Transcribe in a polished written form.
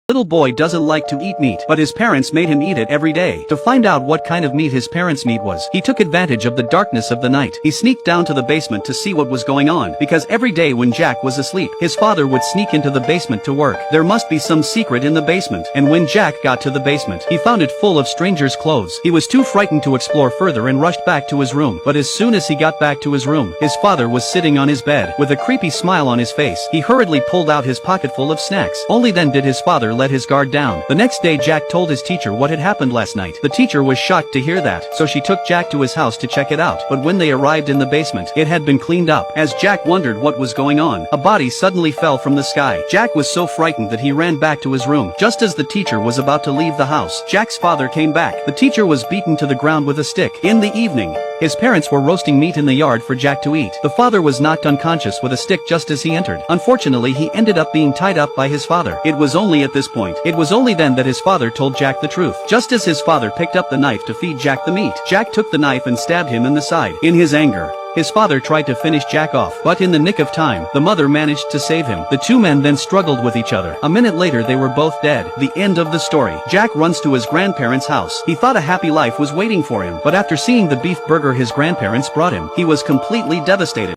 Little boy doesn't like to eat meat, but his parents made him eat it every day. To find out what kind of meat his parents' meat was, he took advantage of the darkness of the night. He sneaked down to the basement to see what was going on, because every day when Jack was asleep, his father would sneak into the basement to work. There must be some secret in the basement, and when Jack got to the basement, he found it full of strangers' clothes. He was too frightened to explore further and rushed back to his room. But as soon as he got back to his room, his father was sitting on his bed, with a creepy smile on his face. He hurriedly pulled out his pocket full of snacks. Only then did his father let his guard down. The next day Jack told his teacher what had happened last night. The teacher was shocked to hear that, so she took Jack to his house to check it out. But when they arrived in the basement, it had been cleaned up. As Jack wondered what was going on, a body suddenly fell from the sky. Jack was so frightened that he ran back to his room. Just as the teacher was about to leave the house, Jack's father came back. The teacher was beaten to the ground with a stick. In the evening, his parents were roasting meat in the yard for Jack to eat. The father was knocked unconscious with a stick just as he entered. Unfortunately, he ended up being tied up by his father. It was only then that his father told Jack the truth. Just as his father picked up the knife to feed Jack the meat, Jack took the knife and stabbed him in the side. In his anger, his father tried to finish Jack off, but in the nick of time, the mother managed to save him. The two men then struggled with each other. A minute later they were both dead. The end of the story. Jack runs to his grandparents' house. He thought a happy life was waiting for him, but after seeing the beef burger his grandparents brought him, he was completely devastated.